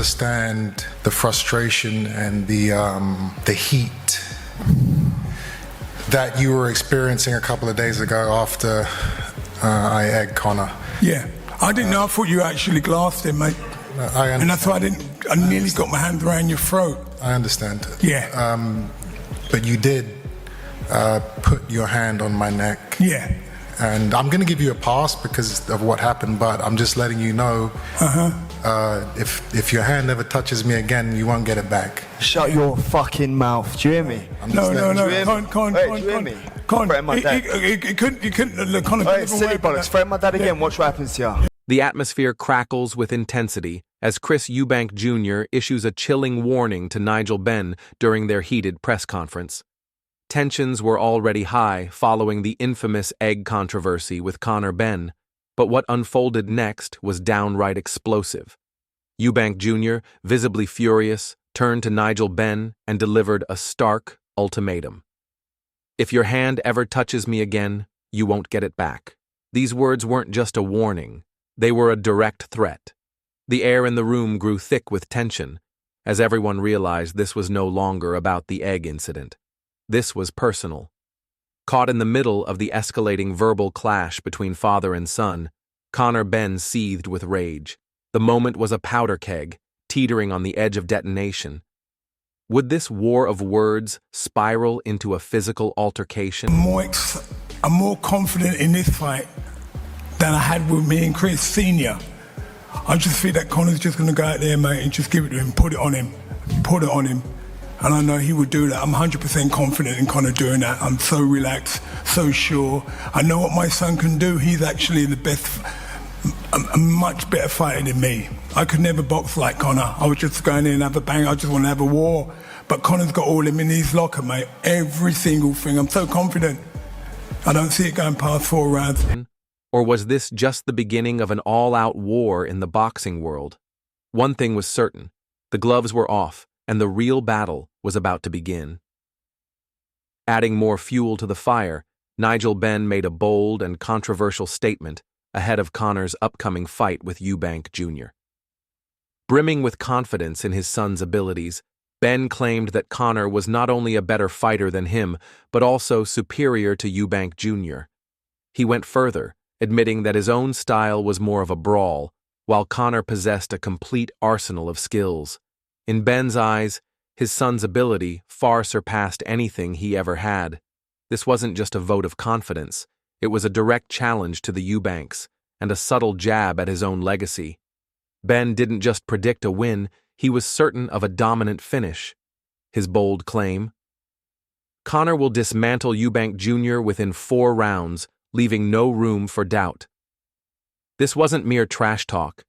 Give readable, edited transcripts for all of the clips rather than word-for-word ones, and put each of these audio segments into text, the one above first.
understand the frustration and the heat that you were experiencing a couple of days ago after I egged Conor. Yeah, I didn't know. I thought you actually glassed him, mate. And that's why I nearly got my hand around your throat. I understand. Yeah. But you did put your hand on my neck. Yeah. And I'm going to give you a pass because of what happened, but I'm just letting you know if your hand ever touches me again, you won't get it back. Shut your fucking mouth. Do you hear me? No. Con. Do you hear me? Threaten my dad. You couldn't look, Conor. Hey, silly bollocks. Threaten my dad again. Watch what happens to you. The atmosphere crackles with intensity as Chris Eubank Jr. issues a chilling warning to Nigel Benn during their heated press conference. Tensions were already high following the infamous egg controversy with Conor Benn, but what unfolded next was downright explosive. Eubank Jr., visibly furious, turned to Nigel Benn and delivered a stark ultimatum. "If your hand ever touches me again, you won't get it back." These words weren't just a warning, they were a direct threat. The air in the room grew thick with tension, as everyone realized this was no longer about the egg incident. This was personal. Caught in the middle of the escalating verbal clash between father and son, Conor Benn seethed with rage. The moment was a powder keg, teetering on the edge of detonation. Would this war of words spiral into a physical altercation? I'm more confident in this fight than I had with me and Chris Sr. I just feel that Conor's just going to go out there, mate, and just give it to him, put it on him. And I know he would do that. I'm 100% confident in Conor doing that. I'm so relaxed, so sure. I know what my son can do. He's actually the best, a much better fighter than me. I could never box like Conor. I was just going in and have a bang. I just want to have a war. But Conor's got all him in his locker, mate. Every single thing. I'm so confident. I don't see it going past 4 rounds. Or was this just the beginning of an all-out war in the boxing world? One thing was certain. The gloves were off, and the real battle was about to begin. Adding more fuel to the fire, Nigel Benn made a bold and controversial statement ahead of Conor's upcoming fight with Eubank Jr. Brimming with confidence in his son's abilities, Benn claimed that Conor was not only a better fighter than him, but also superior to Eubank Jr. He went further, admitting that his own style was more of a brawl, while Conor possessed a complete arsenal of skills. In Benn's eyes, his son's ability far surpassed anything he ever had. This wasn't just a vote of confidence, it was a direct challenge to the Eubanks, and a subtle jab at his own legacy. Benn didn't just predict a win, he was certain of a dominant finish. His bold claim: "Conor will dismantle Eubank Jr. within 4 rounds, leaving no room for doubt." This wasn't mere trash talk.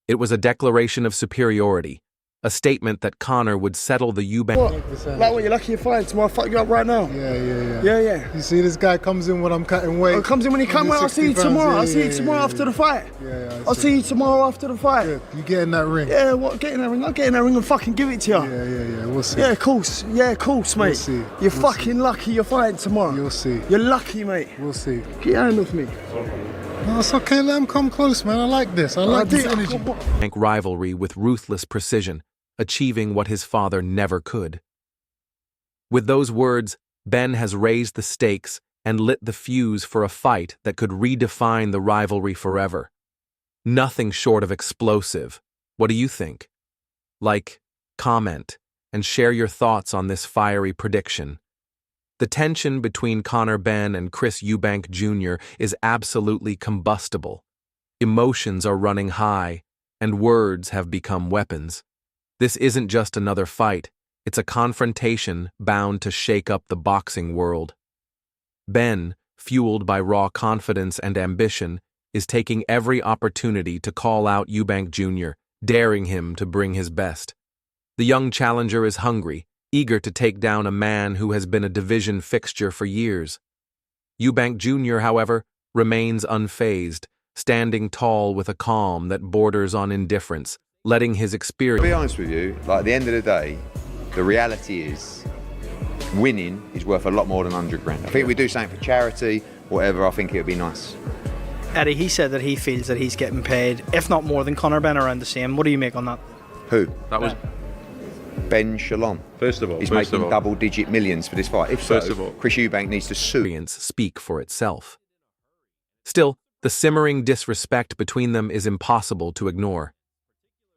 It was a declaration of superiority, a statement that Conor would settle the Eubank... What? Like what, you're lucky you're fighting tomorrow, I'll fuck you up right now? Yeah. You see, this guy comes in when I'm cutting weight. Oh, comes in when he comes in, I'll see you tomorrow. I'll see you tomorrow after the fight. I'll see you tomorrow after the fight. Good. You get in that ring. Yeah, what, get in that ring? I'll get in that ring and fucking give it to you. Yeah, we'll see. Yeah, of course, mate. We'll see. You're fucking lucky you're fighting tomorrow. You'll see. You're lucky, mate. We'll see. Get your hand off me. No, it's okay, let him come close, man. I like this. I like this energy. Rivalry with ruthless precision, achieving what his father never could. With those words, Benn has raised the stakes and lit the fuse for a fight that could redefine the rivalry forever. Nothing short of explosive. What do you think? Like, comment, and share your thoughts on this fiery prediction. The tension between Conor Benn and Chris Eubank Jr. is absolutely combustible. Emotions are running high, and words have become weapons. This isn't just another fight, it's a confrontation bound to shake up the boxing world. Benn, fueled by raw confidence and ambition, is taking every opportunity to call out Eubank Jr., daring him to bring his best. The young challenger is hungry, eager to take down a man who has been a division fixture for years. Eubank Jr., however, remains unfazed, standing tall with a calm that borders on indifference, letting his experience... To be honest with you, like at the end of the day, the reality is winning is worth a lot more than 100 grand. I think we do something for charity, whatever, I think it would be nice. Eddie, he said that he feels that he's getting paid, if not more than Conor Benn, around the same. What do you make on that? Who? That was Ben Shalom. First of all, He's making double-digit millions for this fight. If First so, of all. Chris Eubank needs to sue. experience speak for itself. Still, the simmering disrespect between them is impossible to ignore.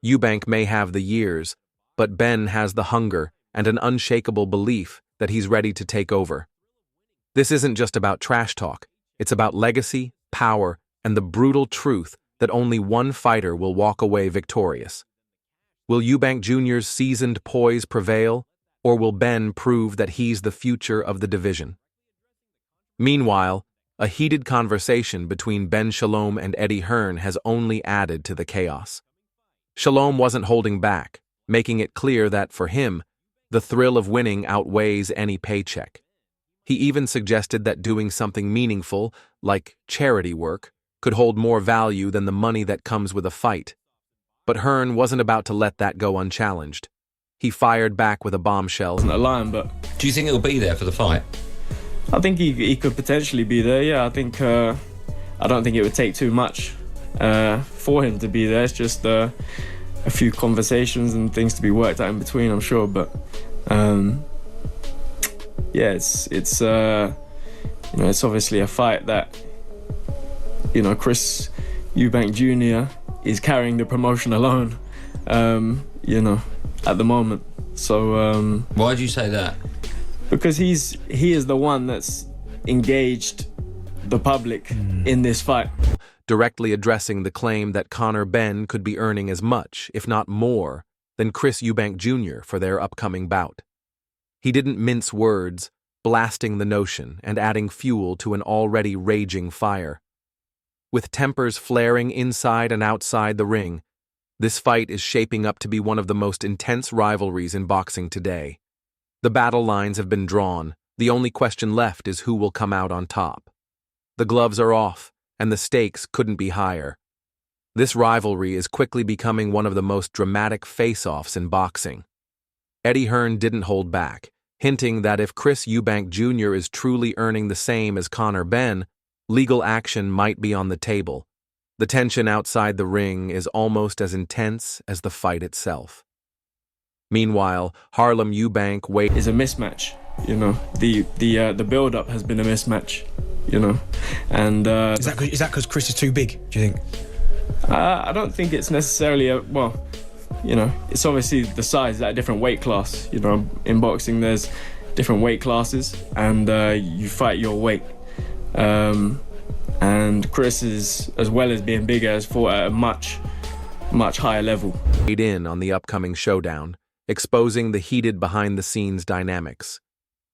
Eubank may have the years, but Ben has the hunger and an unshakable belief that he's ready to take over. This isn't just about trash talk, it's about legacy, power, and the brutal truth that only one fighter will walk away victorious. Will Eubank Jr.'s seasoned poise prevail, or will Ben prove that he's the future of the division? Meanwhile, a heated conversation between Ben Shalom and Eddie Hearn has only added to the chaos. Shalom wasn't holding back, making it clear that, for him, the thrill of winning outweighs any paycheck. He even suggested that doing something meaningful, like charity work, could hold more value than the money that comes with a fight. But Hearn wasn't about to let that go unchallenged. He fired back with a bombshell. Wasn't a line, but Do you think he'll be there for the fight? I think he could potentially be there. Yeah, I think I don't think it would take too much for him to be there. It's just a few conversations and things to be worked out in between, I'm sure. But yeah, it's obviously a fight that Chris Eubank Jr. is carrying the promotion alone, at the moment. So Why do you say that? because he is the one that's engaged the public in this fight. Directly addressing the claim that Conor Benn could be earning as much, if not more, than Chris Eubank Jr. for their upcoming bout. He didn't mince words, blasting the notion and adding fuel to an already raging fire. With tempers flaring inside and outside the ring, this fight is shaping up to be one of the most intense rivalries in boxing today. The battle lines have been drawn. The only question left is who will come out on top. The gloves are off, and the stakes couldn't be higher. This rivalry is quickly becoming one of the most dramatic face-offs in boxing. Eddie Hearn didn't hold back, hinting that if Chris Eubank Jr. is truly earning the same as Conor Benn, legal action might be on the table. The tension outside the ring is almost as intense as the fight itself. Meanwhile, Harlem Eubank Is a mismatch, the build-up has been a mismatch, and Is that because Chris is too big, do you think? I don't think it's necessarily it's obviously the size at a different weight class. In boxing there's different weight classes, and you fight your weight. And Chris is, as well as being bigger, has fought at a much, much higher level. weighed in on the upcoming showdown, exposing the heated behind-the-scenes dynamics.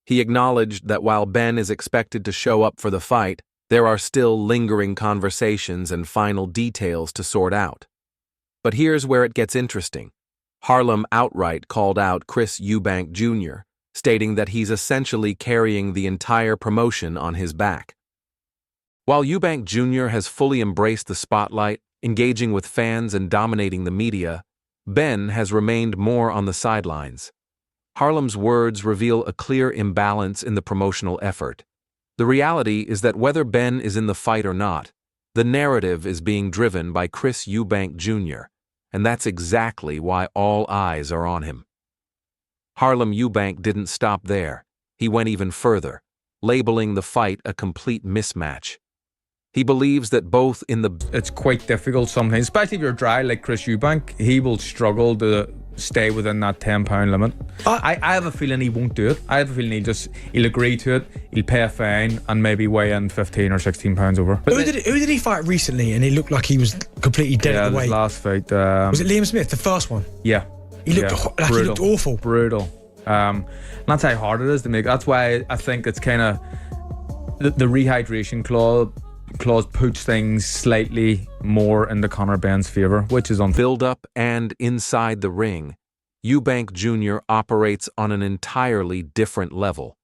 He acknowledged that while Ben is expected to show up for the fight, there are still lingering conversations and final details to sort out. But here's where it gets interesting. Harlem outright called out Chris Eubank Jr., stating that he's essentially carrying the entire promotion on his back. While Eubank Jr. has fully embraced the spotlight, engaging with fans and dominating the media, Ben has remained more on the sidelines. Harlem's words reveal a clear imbalance in the promotional effort. The reality is that whether Ben is in the fight or not, the narrative is being driven by Chris Eubank Jr., and that's exactly why all eyes are on him. Harlem Eubank didn't stop there. He went even further, labeling the fight a complete mismatch. He believes that both in the... It's quite difficult sometimes, especially if you're dry like Chris Eubank. He will struggle to stay within that 10-pound limit. I have a feeling he won't do it. I have a feeling he'll agree to it, he'll pay a fine, and maybe weigh in 15 or 16 pounds over. Who did he fight recently and he looked like he was completely dead at the weight? His last fight. Was it Liam Smith, the first one? Yeah. He looked he looked awful. Brutal. And that's how hard it is to make. That's why I think it's kind of... The rehydration clause puts things slightly more into Conor Benn's favour, which is on build-up and inside the ring. Eubank Jr. operates on an entirely different level.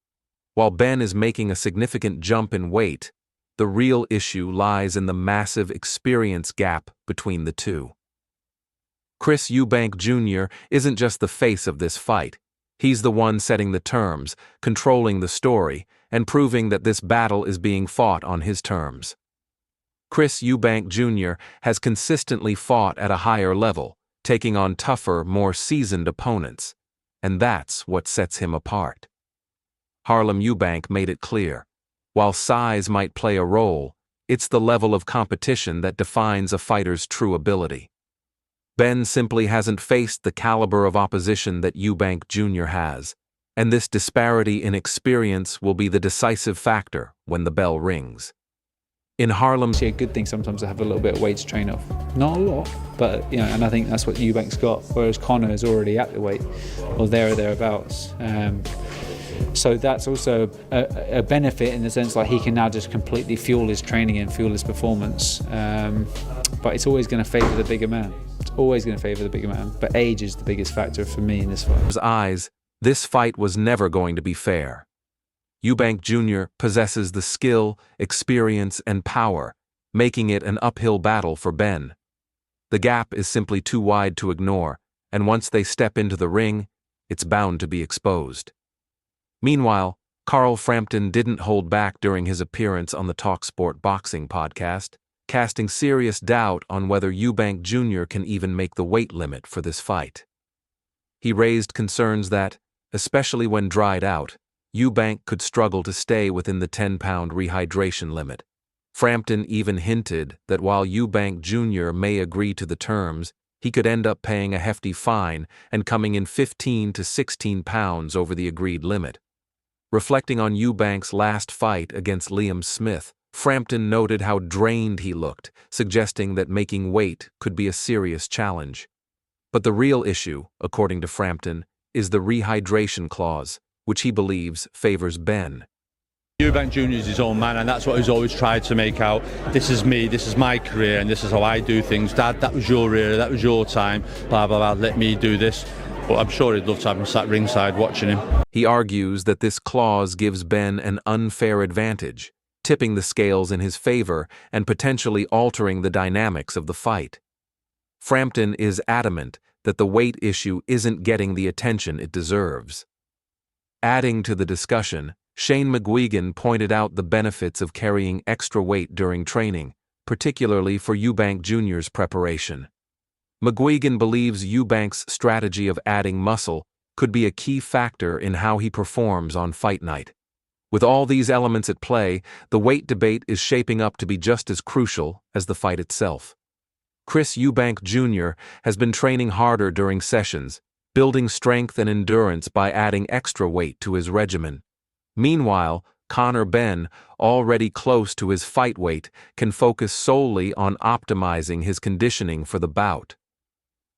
While Ben is making a significant jump in weight, the real issue lies in the massive experience gap between the two. Chris Eubank Jr. isn't just the face of this fight. He's the one setting the terms, controlling the story, and proving that this battle is being fought on his terms. Chris Eubank Jr. has consistently fought at a higher level, taking on tougher, more seasoned opponents, and that's what sets him apart. Harlem Eubank made it clear, while size might play a role, it's the level of competition that defines a fighter's true ability. Benn simply hasn't faced the caliber of opposition that Eubank Jr. has, and this disparity in experience will be the decisive factor when the bell rings. In Harlem, it's a good thing sometimes to have a little bit of weight to train off. Not a lot, but and I think that's what Eubank's got, whereas Conor is already at the weight, or there or thereabouts. So that's also a benefit in the sense like he can now just completely fuel his training and fuel his performance. But it's always going to favour the bigger man. It's always going to favour the bigger man. But age is the biggest factor for me in this fight. His eyes, this fight was never going to be fair. Eubank Jr. possesses the skill, experience, and power, making it an uphill battle for Benn. The gap is simply too wide to ignore, and once they step into the ring, it's bound to be exposed. Meanwhile, Carl Frampton didn't hold back during his appearance on the TalkSport Boxing podcast, casting serious doubt on whether Eubank Jr. can even make the weight limit for this fight. He raised concerns that, especially when dried out, Eubank could struggle to stay within the 10-pound rehydration limit. Frampton even hinted that while Eubank Jr. may agree to the terms, he could end up paying a hefty fine and coming in 15 to 16 pounds over the agreed limit. Reflecting on Eubank's last fight against Liam Smith, Frampton noted how drained he looked, suggesting that making weight could be a serious challenge. But the real issue, according to Frampton, is the rehydration clause, which he believes favors Benn. Eubank Jr. is his own man, and that's what he's always tried to make out. This is me, this is my career, and this is how I do things. Dad, that was your era, that was your time, blah, blah, blah, let me do this. But I'm sure he'd love to have him sat ringside watching him. He argues that this clause gives Benn an unfair advantage, tipping the scales in his favor and potentially altering the dynamics of the fight. Frampton is adamant that the weight issue isn't getting the attention it deserves. Adding to the discussion, Shane McGuigan pointed out the benefits of carrying extra weight during training, particularly for Eubank Jr.'s preparation. McGuigan believes Eubank's strategy of adding muscle could be a key factor in how he performs on fight night. With all these elements at play, the weight debate is shaping up to be just as crucial as the fight itself. Chris Eubank Jr. has been training harder during sessions, building strength and endurance by adding extra weight to his regimen. Meanwhile, Conor Benn, already close to his fight weight, can focus solely on optimizing his conditioning for the bout.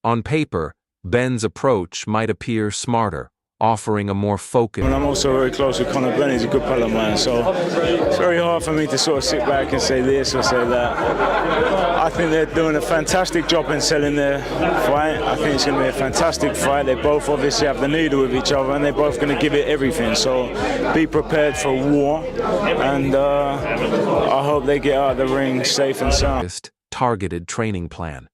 On paper, Benn's approach might appear smarter, offering a more focused... And I'm also very close with Conor Benn. He's a good pal of mine, so it's very hard for me to sort of sit back and say this or say that. I think they're doing a fantastic job in selling their fight. I think it's going to be a fantastic fight. They both obviously have the needle with each other, and they're both going to give it everything. So be prepared for war, and I hope they get out of the ring safe and sound. Targeted training plan.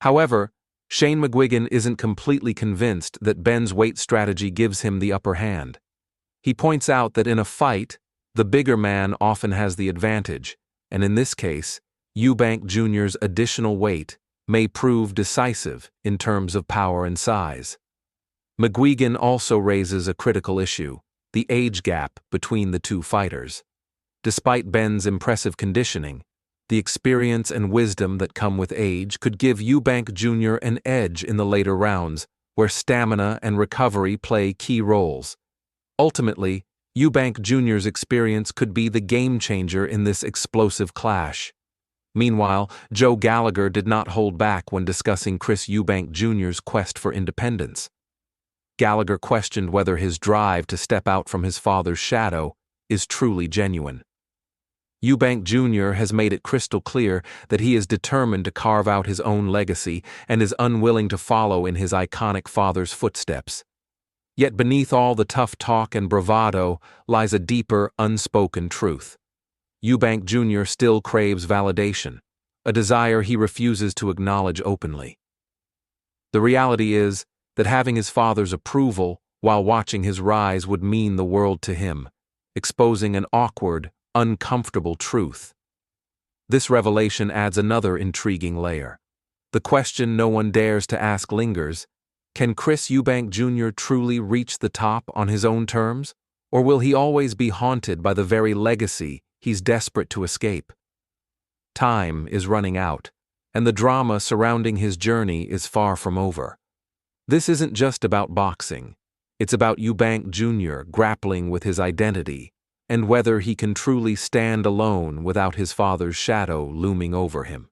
However, Shane McGuigan isn't completely convinced that Benn's weight strategy gives him the upper hand. He points out that in a fight, the bigger man often has the advantage, and in this case, Eubank Jr.'s additional weight may prove decisive in terms of power and size. McGuigan also raises a critical issue, the age gap between the two fighters. Despite Benn's impressive conditioning, the experience and wisdom that come with age could give Eubank Jr. an edge in the later rounds, where stamina and recovery play key roles. Ultimately, Eubank Jr.'s experience could be the game-changer in this explosive clash. Meanwhile, Joe Gallagher did not hold back when discussing Chris Eubank Jr.'s quest for independence. Gallagher questioned whether his drive to step out from his father's shadow is truly genuine. Eubank Jr. has made it crystal clear that he is determined to carve out his own legacy and is unwilling to follow in his iconic father's footsteps. Yet beneath all the tough talk and bravado lies a deeper, unspoken truth. Eubank Jr. still craves validation, a desire he refuses to acknowledge openly. The reality is that having his father's approval while watching his rise would mean the world to him, exposing an awkward, uncomfortable truth. This revelation adds another intriguing layer. The question no one dares to ask lingers: can Chris Eubank Jr. truly reach the top on his own terms? Or will he always be haunted by the very legacy he's desperate to escape? Time is running out, and the drama surrounding his journey is far from over. This isn't just about boxing. It's about Eubank Jr. grappling with his identity and whether he can truly stand alone without his father's shadow looming over him.